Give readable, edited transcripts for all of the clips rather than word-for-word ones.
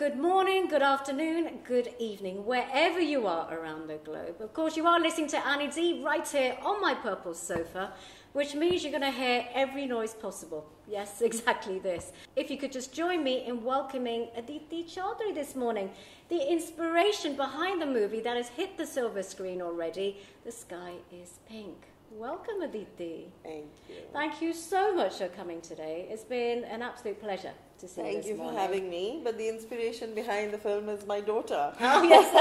good morning, good afternoon, good evening, wherever you are around the globe. Of course, you are listening to Aditi right here on my purple sofa, which means you're going to hear every noise possible. Yes, exactly this. If you could just join me in welcoming Aditi Chaudhary this morning, the inspiration behind the movie that has hit the silver screen already, The Sky is Pink. Welcome, Aditi. Thank you. Thank you so much for coming today. It's been an absolute pleasure to see you this morning. Thank you for having me, but the inspiration behind the film is my daughter. Oh, yes.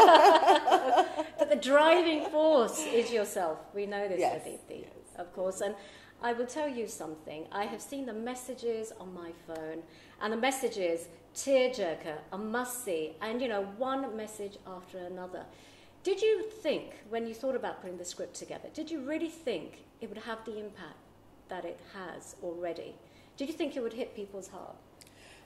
But the driving force is yourself. We know this, yes, Aditi, yes. of course. And I will tell you something. I have seen the messages on my phone, and the messages, tearjerker, a must-see, and, one message after another. Did you think, when you thought about putting the script together, did you really think it would have the impact that it has already? Did you think it would hit people's heart?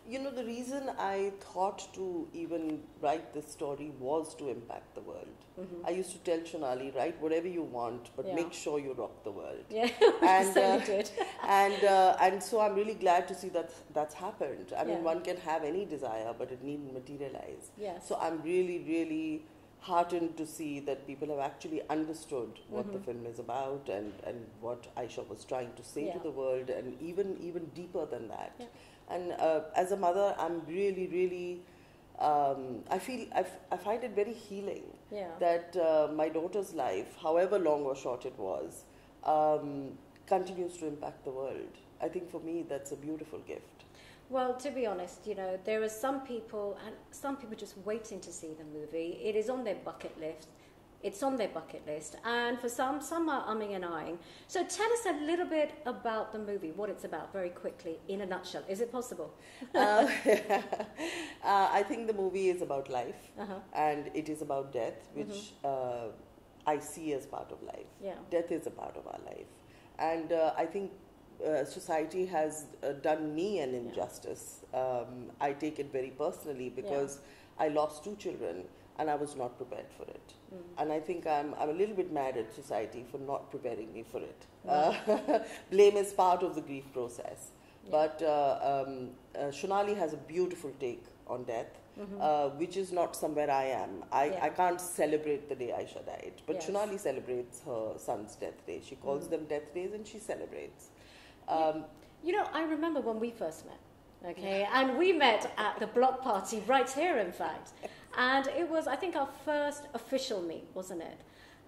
The reason I thought to even write this story was to impact the world. Mm-hmm. I used to tell Shonali, write whatever you want, but make sure you rock the world. Yeah, and certainly did. and so I'm really glad to see that that's happened. I mean, one can have any desire, but it needn't materialize. Yes. So I'm really, really heartened to see that people have actually understood what the film is about and what Aisha was trying to say to the world, and even deeper than that. Yeah. And as a mother, I'm really, really, I find it very healing that my daughter's life, however long or short it was, continues to impact the world. I think for me, that's a beautiful gift. Well, to be honest, there are some people just waiting to see the movie. It is on their bucket list. It's on their bucket list. And for some are umming and ahhing. So tell us a little bit about the movie, what it's about, very quickly, in a nutshell. Is it possible? I think the movie is about life, and it is about death, which I see as part of life. Yeah. Death is a part of our life. And I think society has done me an injustice. I take it very personally because I lost 2 children and I was not prepared for it. And I think I'm a little bit mad at society for not preparing me for it. Blame is part of the grief process. But Shonali has a beautiful take on death, which is not somewhere I am. I can't celebrate the day Aisha died, but Shonali celebrates her son's death day. She calls them death days and she celebrates. I remember when we first met, and we met at the block party right here, in fact, and it was, I think, our first official meet, wasn't it?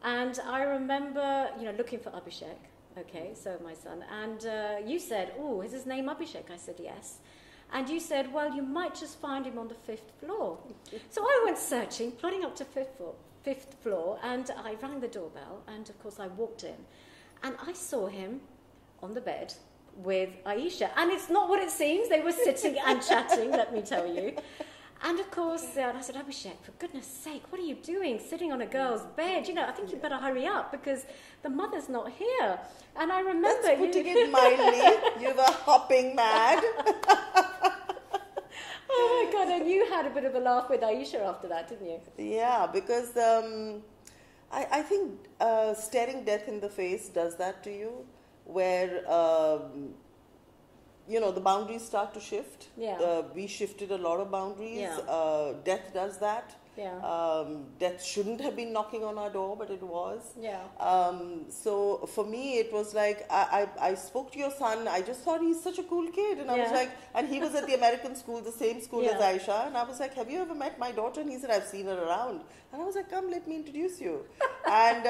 And I remember, looking for Abhishek, so my son, and you said, "Oh, is his name Abhishek?" I said, "Yes." And you said, "Well, you might just find him on the 5th floor." So I went searching, plodding up to 5th floor, and I rang the doorbell, and of course I walked in, and I saw him on the bed with Aisha, and it's not what it seems. They were sitting and chatting, let me tell you. And of course, I said, "Abhishek, for goodness sake, what are you doing sitting on a girl's bed? I think you better hurry up because the mother's not here." And I remember That's putting it mildly. You were hopping mad. Oh my God, and you had a bit of a laugh with Aisha after that, didn't you? Yeah, because I think staring death in the face does that to you, where the boundaries start to shift. Yeah. We shifted a lot of boundaries. Yeah. Death does that. Yeah. Death shouldn't have been knocking on our door, but it was. Yeah. So for me, it was like, I spoke to your son. I just thought he's such a cool kid. And I was like, and he was at the American school, the same school as Aisha. And I was like, "Have you ever met my daughter?" And he said, "I've seen her around." And I was like, "Come, let me introduce you." And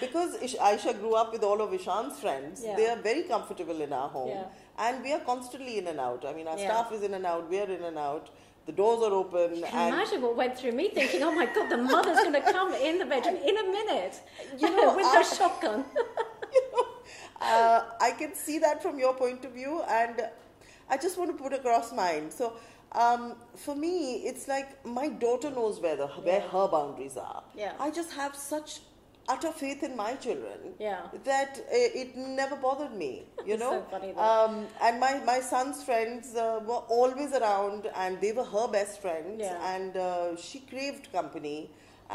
because Aisha grew up with all of Ishan's friends, they are very comfortable in our home. Yeah. And we are constantly in and out. I mean, our staff is in and out, we are in and out. The doors are open. You can imagine what went through me thinking, "Oh my God, the mother's going to come in the bedroom in a minute with her shotgun." I can see that from your point of view, and I just want to put across mine. So for me, it's like my daughter knows where her boundaries are. Yeah. I just have such utter faith in my children that it never bothered me, So funny, though. And my son's friends were always around, and they were her best friends, and she craved company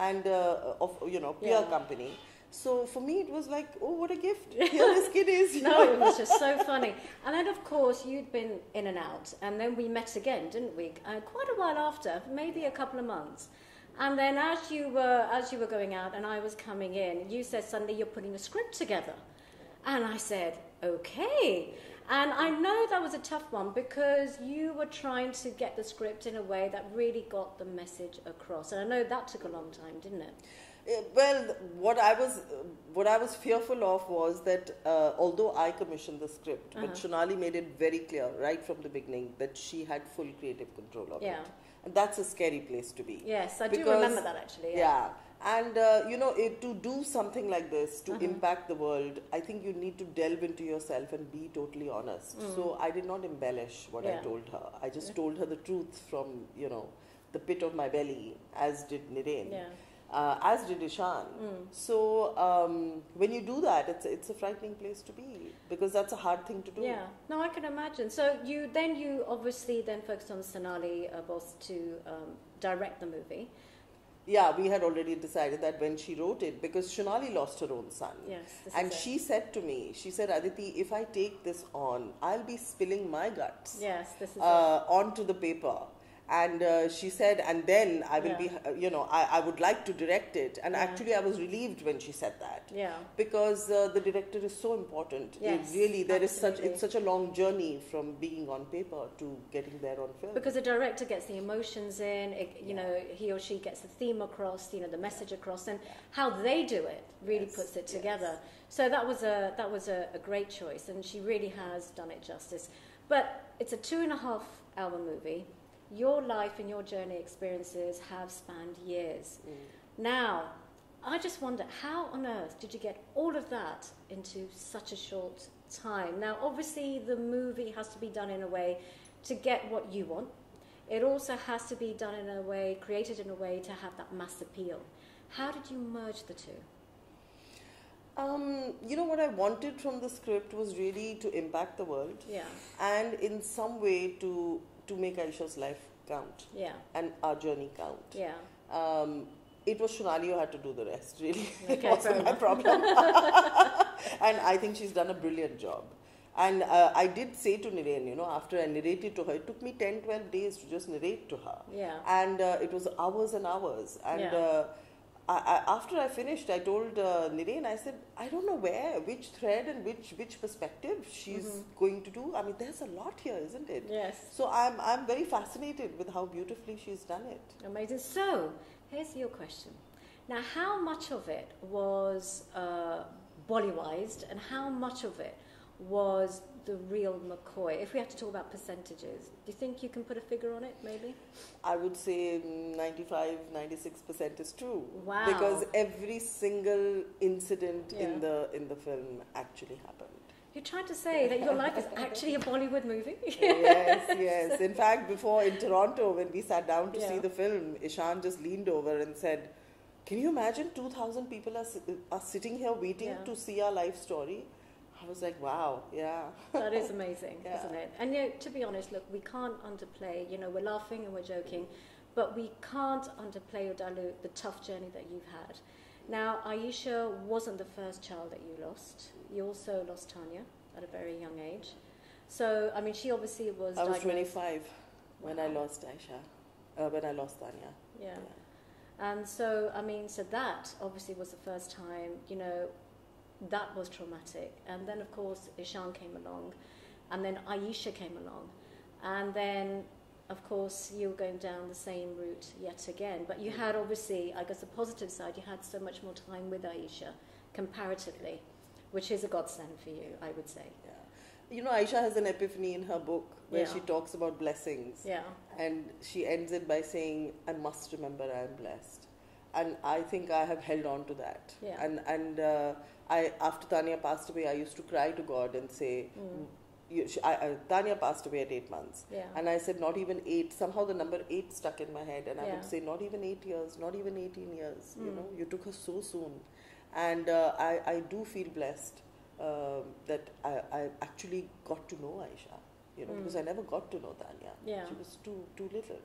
and peer company. So for me, it was like, oh, what a gift. Here this kid is. No, it was just so funny. And then, of course, you'd been in and out. And then we met again, didn't we? Quite a while after, maybe a couple of months. And then as you were going out and I was coming in, you said suddenly you're putting a script together. And I said, okay. And I know that was a tough one because you were trying to get the script in a way that really got the message across. And I know that took a long time, didn't it? Well, what I was fearful of was that although I commissioned the script, but Shonali made it very clear right from the beginning that she had full creative control of it. And that's a scary place to be. Yes, I do remember that actually. Yeah. And, to do something like this, to impact the world, I think you need to delve into yourself and be totally honest. So I did not embellish what I told her. I just told her the truth from, the pit of my belly, as did Nireen. Yeah. As did Ishan. So when you do that, it's a frightening place to be because that's a hard thing to do. Yeah, no, I can imagine. So you obviously then focused on Sonali Bose to direct the movie. Yeah, we had already decided that when she wrote it because Shonali lost her own son. Yes, and she said to me, she said, Aditi, if I take this on, I'll be spilling my guts onto the paper. And she said, and then I will be, I would like to direct it. And actually, I was relieved when she said that. Yeah. Because the director is so important. Yes, it really, it's such a long journey from being on paper to getting there on film. Because the director gets the emotions in, he or she gets the theme across, the message across, and how they do it really puts it together. So that was a great choice, and she really has done it justice. But it's a 2.5-hour movie. Your life and your journey experiences have spanned years. Now, I just wonder, how on earth did you get all of that into such a short time? Now, obviously, the movie has to be done in a way to get what you want. It also has to be done in a way, created in a way to have that mass appeal. How did you merge the two? What I wanted from the script was really to impact the world. Yeah. And in some way to make Aisha's life count. Yeah. And our journey count. Yeah. It was Shonali who had to do the rest, really. Okay, it wasn't my problem. And I think she's done a brilliant job. And I did say to Nireen, after I narrated to her, it took me 10-12 days to just narrate to her. Yeah. And it was hours and hours. And after I finished, I told Nireen, I said, I don't know which thread and which perspective she's going to do. I mean, there's a lot here, isn't it? Yes. So I'm very fascinated with how beautifully she's done it. Amazing. So, here's your question. Now, how much of it was Bollywoodized and how much of it was the real McCoy? If we have to talk about percentages, do you think you can put a figure on it, maybe? I would say 95-96% is true. Wow. Because every single incident in the film actually happened. You're trying to say that your life is actually a Bollywood movie? Yes. In fact, before in Toronto, when we sat down to see the film, Ishan just leaned over and said, can you imagine 2,000 people are sitting here waiting to see our life story? I was like, wow, yeah. That is amazing, isn't it? And to be honest, look, we can't underplay, we're laughing and we're joking, but we can't underplay or dilute the tough journey that you've had. Now, Ayesha wasn't the first child that you lost. You also lost Tania at a very young age. So, I mean, she obviously was I was 25 when I lost when I lost Tania. Yeah. And so, I mean, so that obviously was the first time, that was traumatic. And then, of course, Ishan came along. And then Ayesha came along. And then, of course, you were going down the same route yet again. But you had, obviously, I guess the positive side, you had so much more time with Ayesha, comparatively, which is a godsend for you, I would say. Yeah. Ayesha has an epiphany in her book where she talks about blessings. Yeah. And she ends it by saying, I must remember I am blessed. And I think I have held on to that. Yeah. And after Tania passed away, I used to cry to God and say, Tania passed away at 8 months. Yeah. And I said, not even 8. Somehow the number 8 stuck in my head. And I would say, not even 8 years, not even 18 years. You took her so soon. And I do feel blessed that I actually got to know Ayesha, because I never got to know Tania. Yeah. She was too little.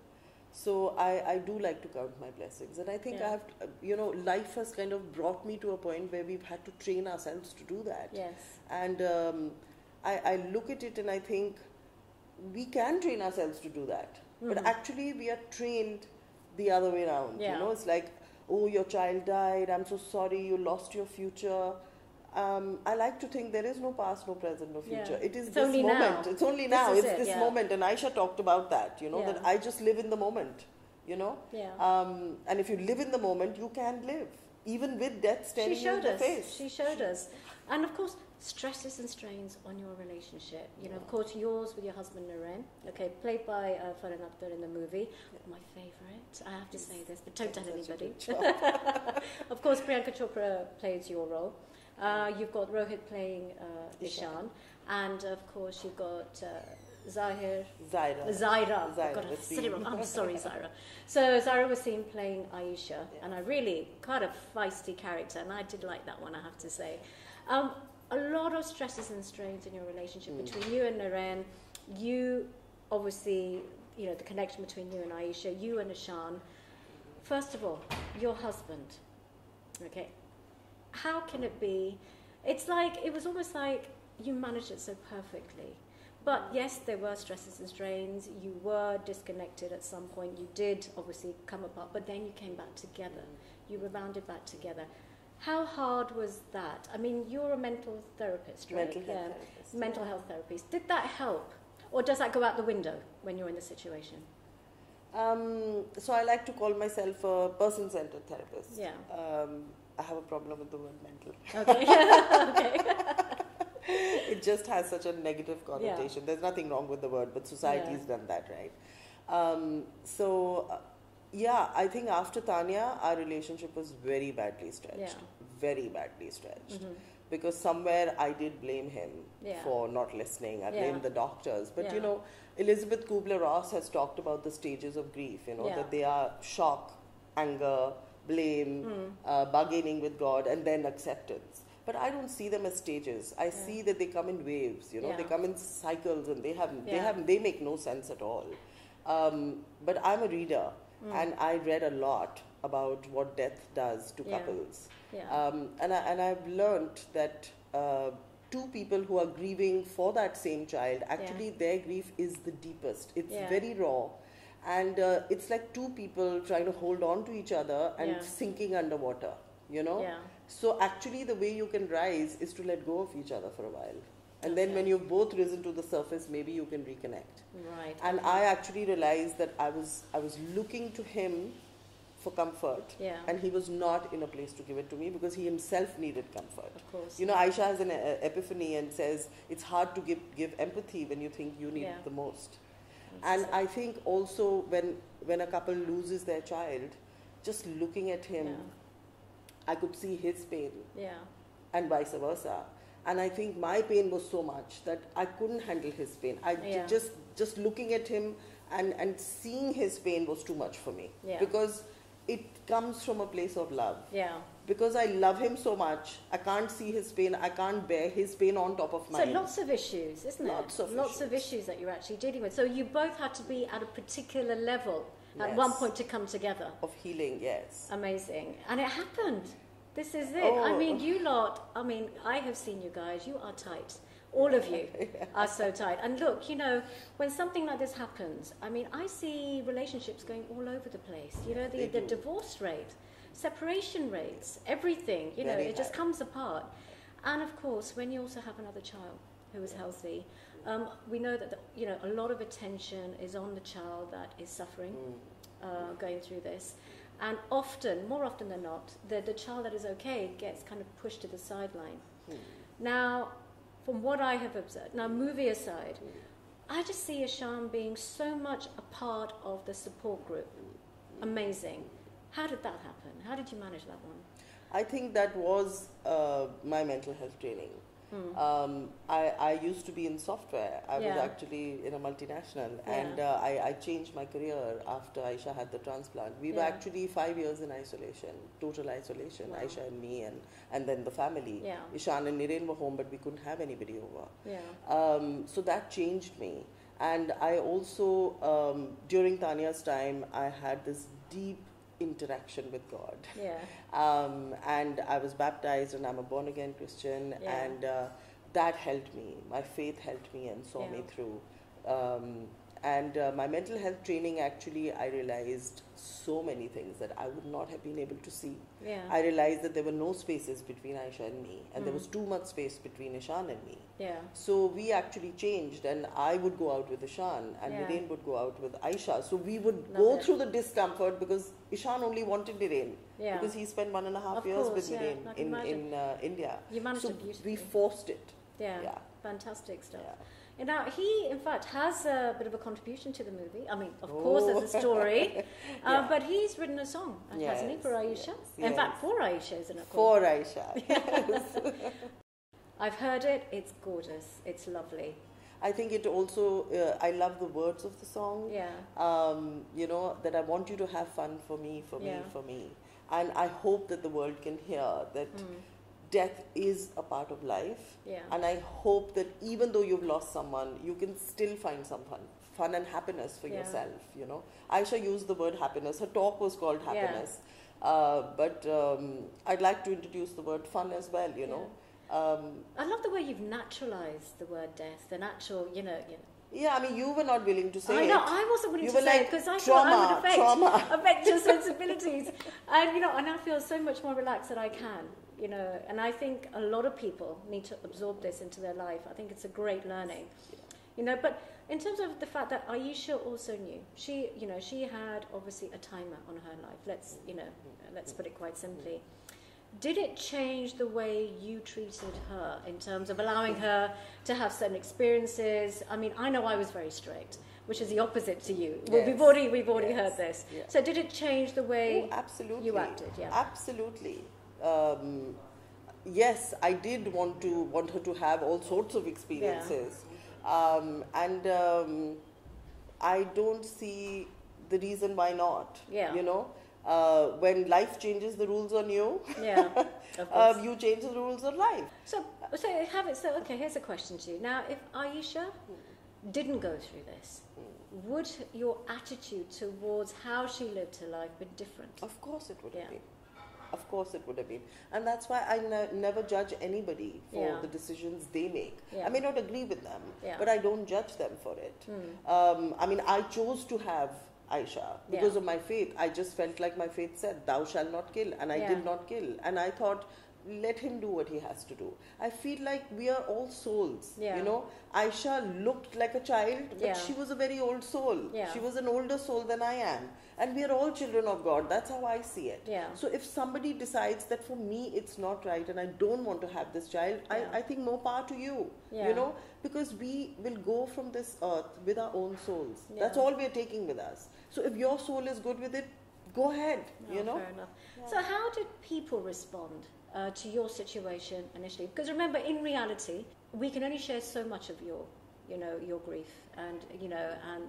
So I do like to count my blessings. And I think I have, life has kind of brought me to a point where we've had to train ourselves to do that. Yes. And I look at it and I think we can train ourselves to do that. Mm-hmm. But actually we are trained the other way around. Yeah. It's like, oh, your child died, I'm so sorry, you lost your future. I like to think there is no past, no present, no future. It is this moment. Now. It's only now. It's this moment. And Aisha talked about that, that I just live in the moment, Yeah. And if you live in the moment, you can live, even with death staring you in the face. She showed us. And of course, stresses and strains on your relationship. Of course, yours with your husband, Naren, played by Farhan Akhtar in the movie. My favourite. I have to say this, but don't tell anybody. Of course, Priyanka Chopra plays your role. You've got Rohit playing Ishan, and of course you've got Zaira. I'm sorry, Zaira. So Zaira Wasim playing Aisha, and a really quite a feisty character, and I did like that one, I have to say. A lot of stresses and strains in your relationship between you and Naren. You, obviously, the connection between you and Aisha, you and Ishan. First of all, your husband, okay? How can it be? It was almost like you managed it so perfectly. But yes, there were stresses and strains. You were disconnected at some point. You did obviously come apart, but then you came back together. You rebounded back together. How hard was that? I mean, you're a mental therapist, right? Mental health therapist. Did that help? Or does that go out the window when you're in the situation? So I like to call myself a person-centered therapist. Yeah. I have a problem with the word mental. Okay. It just has such a negative connotation. There's nothing wrong with the word, but society's done that, right? I think after Tania, our relationship was very badly stretched. Very badly stretched. Mm-hmm. Because somewhere I did blame him for not listening. I blamed the doctors. But, Elizabeth Kubler-Ross has talked about the stages of grief, that they are shock, anger, blame, bargaining with God, and then acceptance. But I don't see them as stages. I see that they come in waves, they come in cycles, and they make no sense at all. But I'm a reader, and I read a lot about what death does to couples. Yeah. And I've learned that two people who are grieving for that same child, actually their grief is the deepest. It's very raw. And it's like two people trying to hold on to each other and sinking underwater, Yeah. So actually the way you can rise is to let go of each other for a while. And then when you've both risen to the surface, maybe you can reconnect. Right. And I actually realized that I was looking to him for comfort. Yeah. And he was not in a place to give it to me because he himself needed comfort. Of course. Aisha has an epiphany and says it's hard to give empathy when you think you need it the most. And I think also when a couple loses their child, just looking at him, I could see his pain and vice versa. And I think my pain was so much that I couldn't handle his pain. Just looking at him and seeing his pain was too much for me. Yeah. Because it comes from a place of love. Yeah. Because I love him so much, I can't see his pain, I can't bear his pain on top of mine. So lots of issues, isn't it? Lots of issues that you're actually dealing with. So you both had to be at a particular level at one point to come together. Of healing, yes. Amazing. And it happened. This is it. Oh. I mean, I have seen you guys, you are tight. All of you are so tight. And look, when something like this happens, I see relationships going all over the place. The divorce rate, separation rates, everything, it just comes apart. And of course, when you also have another child who is healthy, we know that, a lot of attention is on the child that is suffering, going through this. And more often than not, the child that is okay gets kind of pushed to the sideline. Now, from what I have observed, now movie aside, I just see Ishan being so much a part of the support group. Amazing. How did that happen? How did you manage that one? I think that was my mental health training. I used to be in software. I was actually in a multinational, and I changed my career after Aisha had the transplant. We were actually 5 years in isolation, total isolation, Aisha and me, and then the family. Ishan and Naren were home, but we couldn't have anybody over. So that changed me. And I also, during Tania's time, I had this deep interaction with God. Yeah. And I was baptized, and I'm a born again Christian, Yeah. and that helped me. My faith helped me and saw me through. And my mental health training, actually, I realized so many things that I would not have been able to see. Yeah. I realized that there were no spaces between Aisha and me, and there was too much space between Ishan and me. Yeah. So we actually changed, and I would go out with Ishan, and Nirain would go out with Aisha. So we would go through the discomfort, because Ishan only wanted Nirain, because he spent 1.5 years with Nirain in India. You managed so it beautifully. we forced it. Yeah. Fantastic stuff. Yeah. And now he, in fact, has a bit of a contribution to the movie. I mean, of course, there's a story, but he's written a song, hasn't he, for Aisha? In fact, for Aisha, isn't it? For Aisha. Yes. I've heard it. It's gorgeous. It's lovely. I think it also, I love the words of the song. Yeah. You know, that I want you to have fun for me, for me, for me. And I hope that the world can hear that death is a part of life. Yeah. And I hope that even though you've lost someone, you can still find some fun and happiness for yourself, you know. Aisha used the word happiness. Her talk was called happiness. But I'd like to introduce the word fun as well, you know. I love the way you've naturalized the word death, the natural, you know. Yeah, I mean, you were not willing to say it. I know, I wasn't willing you to say it because I thought I would affect your sensibilities. And, you know, and I feel so much more relaxed that I can, you know. And I think a lot of people need to absorb this into their life. I think it's a great learning, you know. But in terms of the fact that Aisha also knew, she, you know, she had obviously a timer on her life. Let's put it quite simply. Did it change the way you treated her in terms of allowing her to have certain experiences? I mean, I know I was very strict, which is the opposite to you. Well, we've already heard this. Yeah. So did it change the way you acted? Yeah. Absolutely. Yes, I did want her to have all sorts of experiences. Yeah. I don't see the reason why not. Yeah. You know? When life changes the rules on you, you change the rules of life. So okay, here's a question to you. Now, if Aisha didn't go through this, would your attitude towards how she lived her life be different? Of course it would have been. Of course it would have been. And that's why I never judge anybody for the decisions they make. I may not agree with them, but I don't judge them for it. I mean, I chose to have Aisha because of my faith. I just felt like my faith said, thou shalt not kill, and I did not kill. And I thought, let him do what he has to do. I feel like we are all souls, you know. Aisha looked like a child, but she was a very old soul. She was an older soul than I am. And we are all children of God. That's how I see it. So if somebody decides that for me it's not right and I don't want to have this child, I think more power to you, you know, because we will go from this earth with our own souls. That's all we are taking with us. So if your soul is good with it, go ahead, you know. Fair enough. So how did people respond to your situation initially? Because remember, in reality, we can only share so much of your grief and, you know, and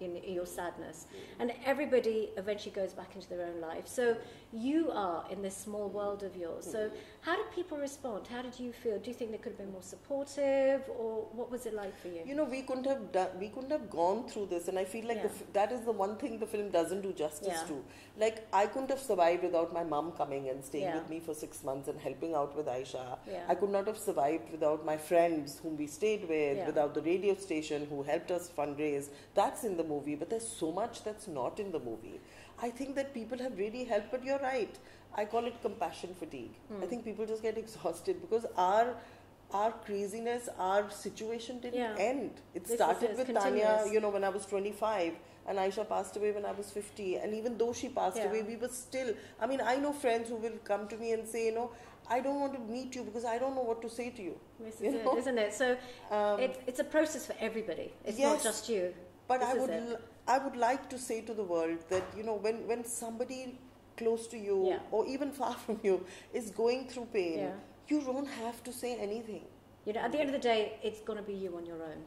in your sadness, and everybody eventually goes back into their own life. So you are in this small world of yours. So how did people respond? How did you feel? Do you think they could have been more supportive, or what was it like for you? You know, we couldn't have gone through this, and I feel like that is the one thing the film doesn't do justice to. Like, I couldn't have survived without my mum coming and staying with me for 6 months and helping out with Aisha. I could not have survived without my friends whom we stayed with, without the radio station who helped us fundraise. That's in the movie, but there's so much that's not in the movie. I think that people have really helped, but you're right. I call it compassion fatigue. I think people just get exhausted because our craziness, our situation didn't end. It started with Tania, you know, when I was 25, and Aisha passed away when I was 50. And even though she passed away, we were still, I mean, I know friends who will come to me and say, you know, I don't want to meet you because I don't know what to say to you. This is it, isn't it? So it's a process for everybody. It's not just you. But I would like to say to the world that, you know, when somebody close to you or even far from you is going through pain, you don't have to say anything. You know, at the end of the day, it's going to be you on your own.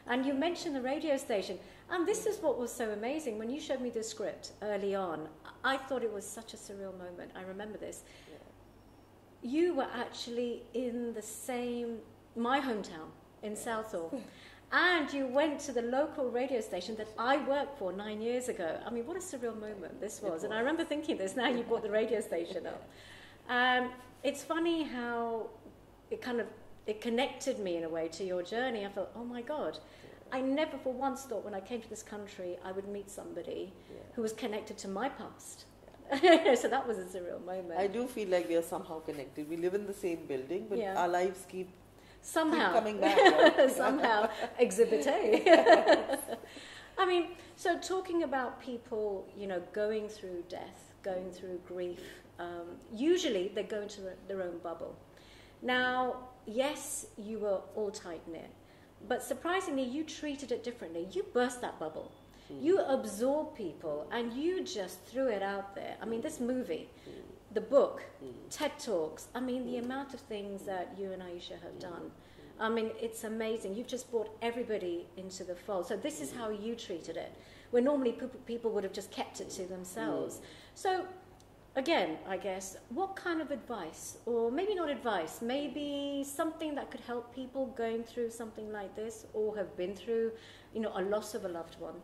And you mentioned the radio station, and this is what was so amazing. When you showed me the script early on, I thought it was such a surreal moment. I remember this. You were actually in my hometown in Southall. And you went to the local radio station that I worked for 9 years ago. I mean, what a surreal moment this was. And I remember thinking this, now you brought the radio station up. It's funny how it connected me in a way to your journey. I felt, oh my God, I never for once thought when I came to this country I would meet somebody who was connected to my past. So that was a surreal moment. I do feel like we are somehow connected. We live in the same building, but our lives keep coming back. Right? Somehow, Exhibit A. I mean, so talking about people, going through death, going through grief, usually they go into their own bubble. Now, yes, you were all tight-knit, but surprisingly, you treated it differently. You burst that bubble. You absorb people, and you just threw it out there. I mean, this movie, the book, TED Talks, I mean, the amount of things that you and Aisha have done. I mean, it's amazing. You've just brought everybody into the fold. So this is how you treated it, where normally people would have just kept it to themselves. So, again, I guess, what kind of advice, or maybe not advice, maybe something that could help people going through something like this, or have been through, a loss of a loved one?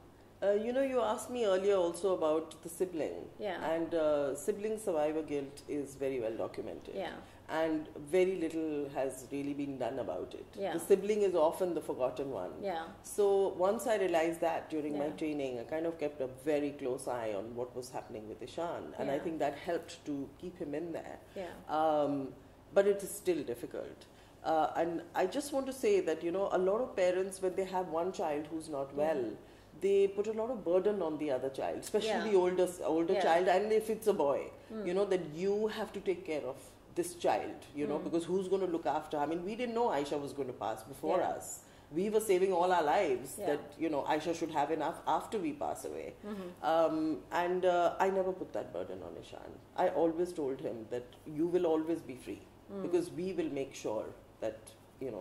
You asked me earlier also about the sibling. Yeah. And sibling survivor guilt is very well documented. Yeah. And very little has really been done about it. Yeah. The sibling is often the forgotten one. Yeah. So once I realized that during my training, I kind of kept a very close eye on what was happening with Ishan. And I think that helped to keep him in there. Yeah. But it is still difficult. And I just want to say that, a lot of parents, when they have one child who's not well, they put a lot of burden on the other child, especially the older child, and if it's a boy, that you have to take care of this child, because who's going to look after? I mean, we didn't know Aisha was going to pass before us. We were saving all our lives that, Aisha should have enough after we pass away. And I never put that burden on Ishan. I always told him that you will always be free because we will make sure that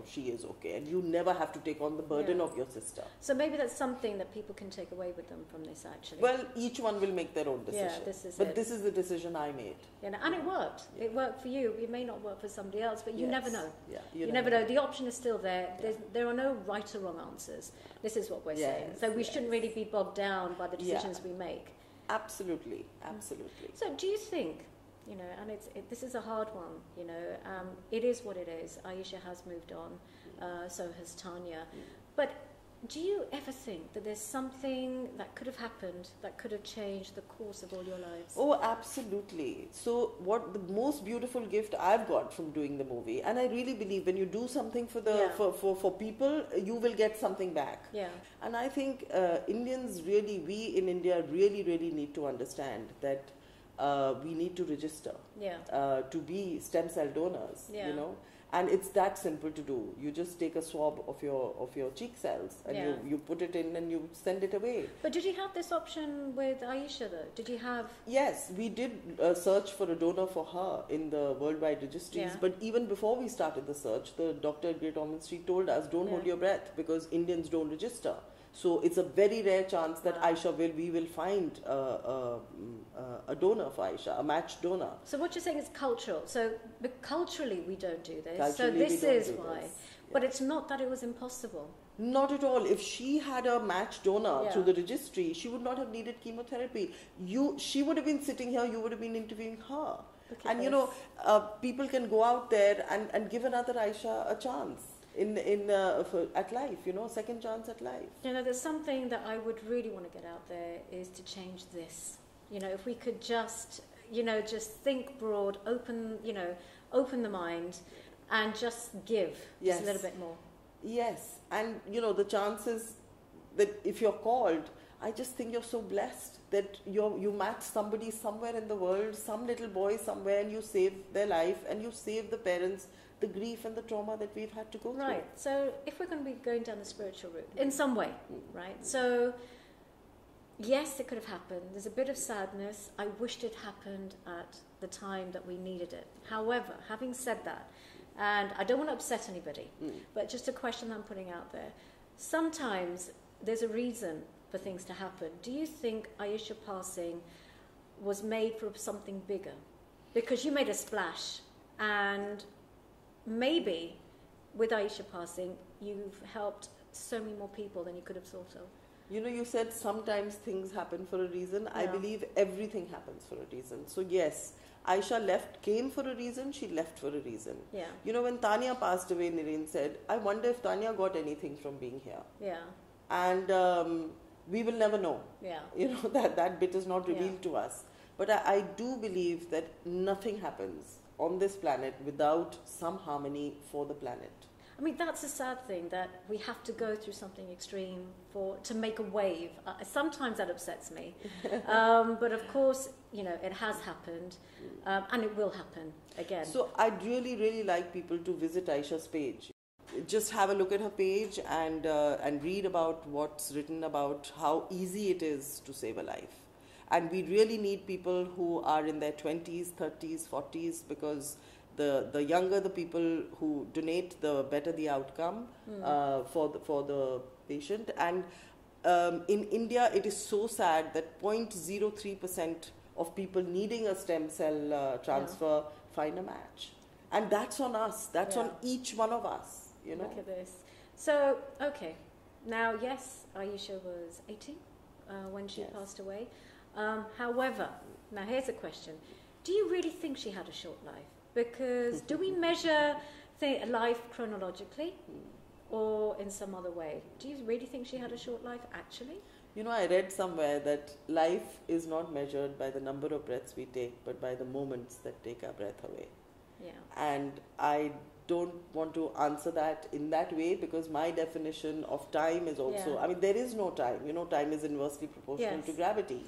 she is okay, and you never have to take on the burden of your sister. So maybe that's something that people can take away with them from this, actually. Well, each one will make their own decision. Yeah, this is but this is the decision I made. Yeah, and it worked. Yeah. It worked for you. It may not work for somebody else, but you never know. Yeah, you never know. The option is still there. There are no right or wrong answers. This is what we're saying. So we shouldn't really be bogged down by the decisions we make. Absolutely, absolutely. So do you think, and this is a hard one, it is what it is. Aisha has moved on, so has Tania. But do you ever think that there's something that could have happened that could have changed the course of all your lives? Oh, absolutely. So what the most beautiful gift I've got from doing the movie, and I really believe when you do something for the for people, you will get something back. Yeah. And I think Indians really, we in India really, really need to understand that we need to register to be stem cell donors, and it's that simple to do. You just take a swab of your cheek cells and you put it in and you send it away. But did you have this option with Aisha though? Did you have? Yes, we did search for a donor for her in the worldwide registries, but even before we started the search, the doctor at Great Ormond Street told us, don't hold your breath because Indians don't register. So it's a very rare chance that we will find a donor for Aisha, a matched donor. So what you're saying is cultural. So culturally we don't do this. Culturally, so this is why. This. But it's not that it was impossible. Not at all. If she had a matched donor through the registry, she would not have needed chemotherapy. She would have been sitting here, you would have been interviewing her. And people can go out there and give another Aisha a chance. At life, second chance at life. There's something that I would really want to get out there is to change this. If we could just think broad, open the mind, and just give just a little bit more. Yes, and the chances that if you're called, I just think you're so blessed that you match somebody somewhere in the world, some little boy somewhere, and you save their life and you save the parents the grief and the trauma that we've had to go through. Right. So if we're going to be going down the spiritual route in some way, right? So yes, it could have happened. There's a bit of sadness. I wished it happened at the time that we needed it. However, having said that, and I don't want to upset anybody, but just a question I'm putting out there. Sometimes there's a reason for things to happen. Do you think Aisha passing was made for something bigger? Because you made a splash, and maybe with Aisha passing, you've helped so many more people than you could have thought of. You know, you said sometimes things happen for a reason. I believe everything happens for a reason. So yes, Aisha came for a reason, she left for a reason. Yeah. You know, when Tania passed away, Nireen said, I wonder if Tania got anything from being here. Yeah. And we will never know. Yeah. You know, that bit is not revealed to us. But I do believe that nothing happens on this planet without some harmony for the planet. I mean, that's a sad thing, that we have to go through something extreme to make a wave. Sometimes that upsets me. But of course, you know, it has happened, and it will happen again. So I'd really, really like people to visit Aisha's page. Just have a look at her page and read about what's written about how easy it is to save a life. And we really need people who are in their 20s, 30s, 40s, because the younger the people who donate, the better the outcome for the patient. And in India, it is so sad that 0.03% of people needing a stem cell transfer find a match. And that's on us. That's on each one of us. You know? Look at this. So, okay. Now, yes, Ayesha was 80 when she passed away. However, now here's a question. Do you really think she had a short life? Because do we measure life chronologically or in some other way? Do you really think she had a short life, actually? You know, I read somewhere that life is not measured by the number of breaths we take, but by the moments that take our breath away. Yeah. And I don't want to answer that in that way, because my definition of time is also, I mean, there is no time. You know, time is inversely proportional to gravity.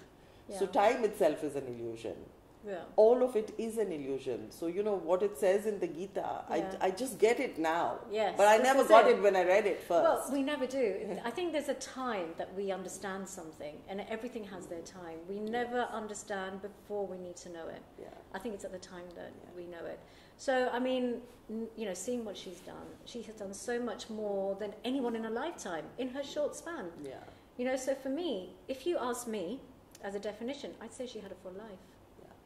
Yeah. So time itself is an illusion. Yeah. All of it is an illusion. So, you know, what it says in the Gita, I just get it now. Yes, but I never got it when I read it first. Well, we never do. I think there's a time that we understand something, and everything has their time. We never understand before we need to know it. Yeah. I think it's at the time that we know it. So, I mean, you know, seeing what she's done, she has done so much more than anyone in a lifetime in her short span. Yeah. You know, so for me, if you ask me as a definition, I'd say she had a full life.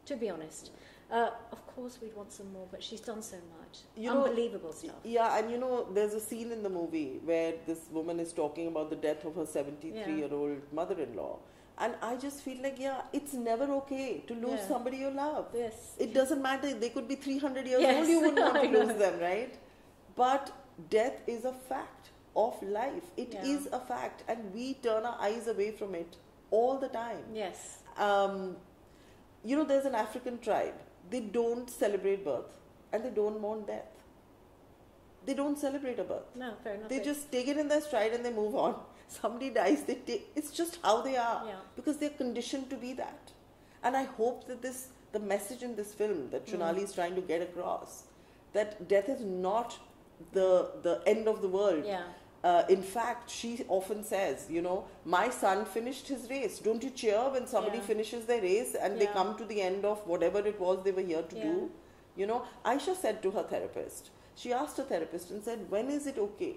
To be honest. Of course we'd want some more, but she's done so much. Unbelievable stuff. Yeah, and you know, there's a scene in the movie where this woman is talking about the death of her 73-year-old mother-in-law. And I just feel like, it's never okay to lose somebody you love. Yes. It doesn't matter. They could be 300 years old, you wouldn't want to lose them, right? But death is a fact of life. It is a fact. And we turn our eyes away from it all the time. Yes. You know, there's an African tribe. They don't celebrate birth and they don't mourn death. They don't celebrate a birth. No, fair enough. They just take it in their stride and they move on. Somebody dies, it's just how they are. Yeah. Because they're conditioned to be that. And I hope that the message in this film that Shonali is trying to get across, that death is not the end of the world. Yeah. In fact, she often says, you know, my son finished his race. Don't you cheer when somebody finishes their race and they come to the end of whatever it was they were here to do? You know, Aisha said to her therapist, she asked her therapist and said, when is it okay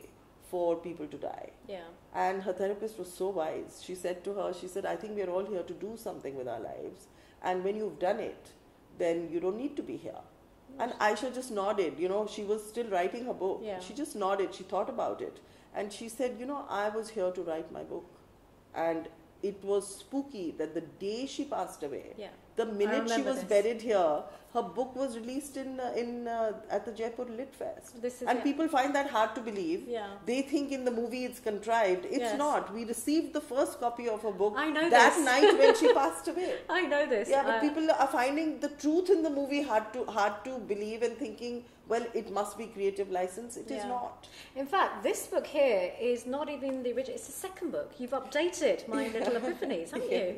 for people to die? Yeah. And her therapist was so wise. She said to her, she said, I think we're all here to do something with our lives. And when you've done it, then you don't need to be here. And Aisha just nodded, you know, she was still writing her book. Yeah. She just nodded, she thought about it. And she said, you know, I was here to write my book. And it was spooky that the day she passed away, the minute she was buried here, her book was released at the Jaipur Lit Fest. And people find that hard to believe. Yeah. They think in the movie it's contrived. It's not. We received the first copy of her book that night when she passed away. I know this. Yeah, but people are finding the truth in the movie hard to believe and thinking, well, it must be creative license. It is not. In fact, this book here is not even the original. It's the second book. You've updated My Little Epiphanies, haven't you?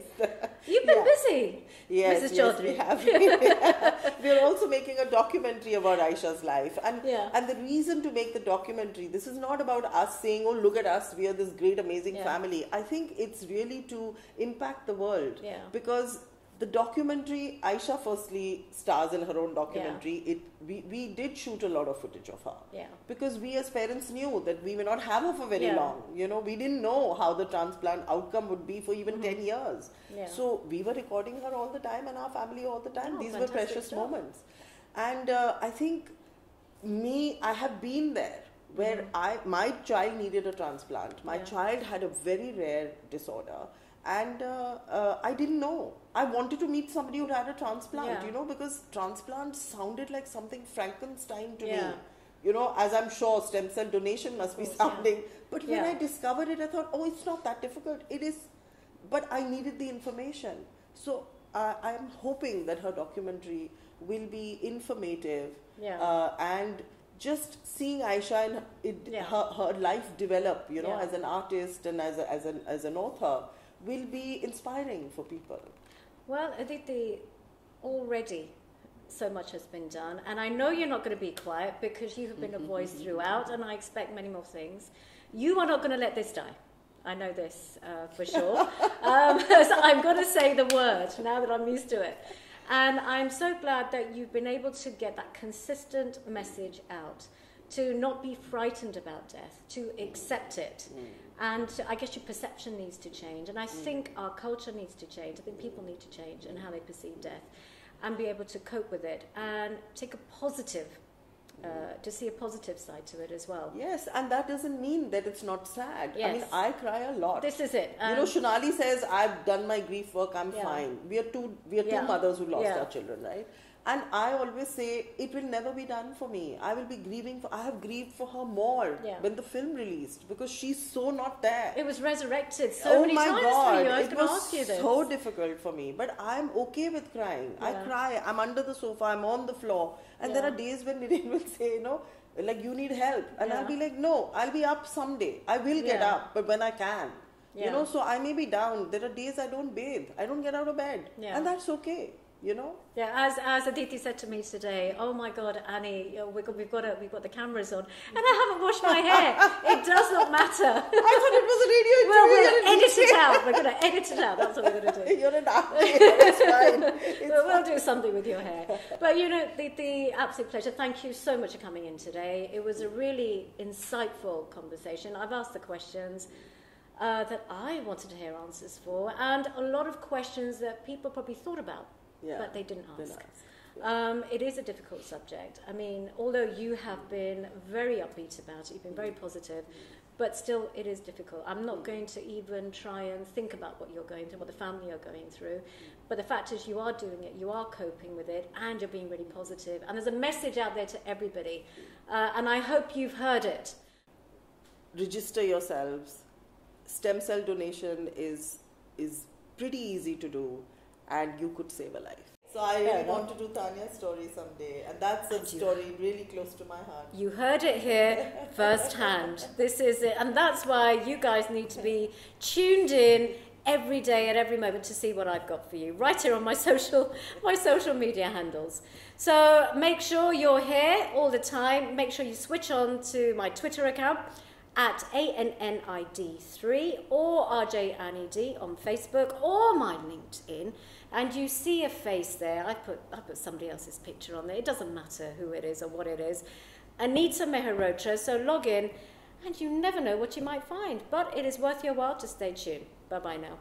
You've been busy, Mrs. Chaudhary. Yes, we have. We're also making a documentary about Aisha's life. And the reason to make the documentary, this is not about us saying, oh, look at us, we are this great, amazing family. I think it's really to impact the world. Yeah. Because the documentary, Aisha firstly stars in her own documentary. Yeah. We did shoot a lot of footage of her. Yeah. Because we as parents knew that we may not have her for very long. You know, we didn't know how the transplant outcome would be for even 10 years. Yeah. So we were recording her all the time and our family all the time. These were precious moments. And I think I have been there where my child needed a transplant. My child had a very rare disorder, and I didn't know. I wanted to meet somebody who had a transplant, you know, because transplant sounded like something Frankenstein to me. You know, as I'm sure stem cell donation must be sounding. But when I discovered it, I thought, oh, it's not that difficult. It is, but I needed the information. So I'm hoping that her documentary will be informative and just seeing Aisha and her life develop, you know, as an artist and as an author will be inspiring for people. Well, Aditi, already so much has been done, and I know you're not going to be quiet because you have been a voice throughout, and I expect many more things. You are not going to let this die. I know this for sure. So I'm going to say the word now that I'm used to it. And I'm so glad that you've been able to get that consistent message out, to not be frightened about death, to accept it. And I guess your perception needs to change. And I think our culture needs to change. I think people need to change in how they perceive death and be able to cope with it and take a positive, to see a positive side to it as well. Yes, and that doesn't mean that it's not sad. Yes. I mean, I cry a lot. This is it. You know, Shonali says, I've done my grief work, I'm fine. We are two mothers who lost our children, right? And I always say, it will never be done for me. I will be grieving I have grieved for her more when the film released, because she's so not there. It was resurrected so many times for you. I was going to ask you this. It was so difficult for me, but I'm okay with crying. I cry. I'm under the sofa. I'm on the floor. And there are days when Nireen will say, you know, like, you need help. And I'll be like, no, I'll be up someday. I will get up, but when I can. You know, so I may be down. There are days I don't bathe. I don't get out of bed. And that's okay. You know? Yeah, as Aditi said to me today, oh my God, Annie, we've got the cameras on, and I haven't washed my hair. It does not matter. I thought it was a radio interview. Well, we'll edit it out. We're going to edit it out. That's what we're going to do. You're an artist. It's fine. We'll do something with your hair. But, you know, the absolute pleasure. Thank you so much for coming in today. It was a really insightful conversation. I've asked the questions that I wanted to hear answers for, and a lot of questions that people probably thought about. But they didn't ask. It is a difficult subject. I mean, although you have been very upbeat about it, you've been very positive, but still it is difficult. I'm not going to even try and think about what you're going through, what the family are going through. But the fact is you are doing it, you are coping with it, and you're being really positive. And there's a message out there to everybody. And I hope you've heard it. Register yourselves. Stem cell donation is pretty easy to do. And you could save a life. So I really want to do Tania's story someday. And that's a story really close to my heart. You heard it here firsthand. This is it. And that's why you guys need to be tuned in every day at every moment to see what I've got for you. Right here on my social media handles. So make sure you're here all the time. Make sure you switch on to my Twitter account at ANNID3 or RJAnnieD on Facebook or my LinkedIn, and you see a face there. I put somebody else's picture on there. It doesn't matter who it is or what it is. Anita Mehrotra. So log in, and you never know what you might find. But it is worth your while to stay tuned. Bye bye now.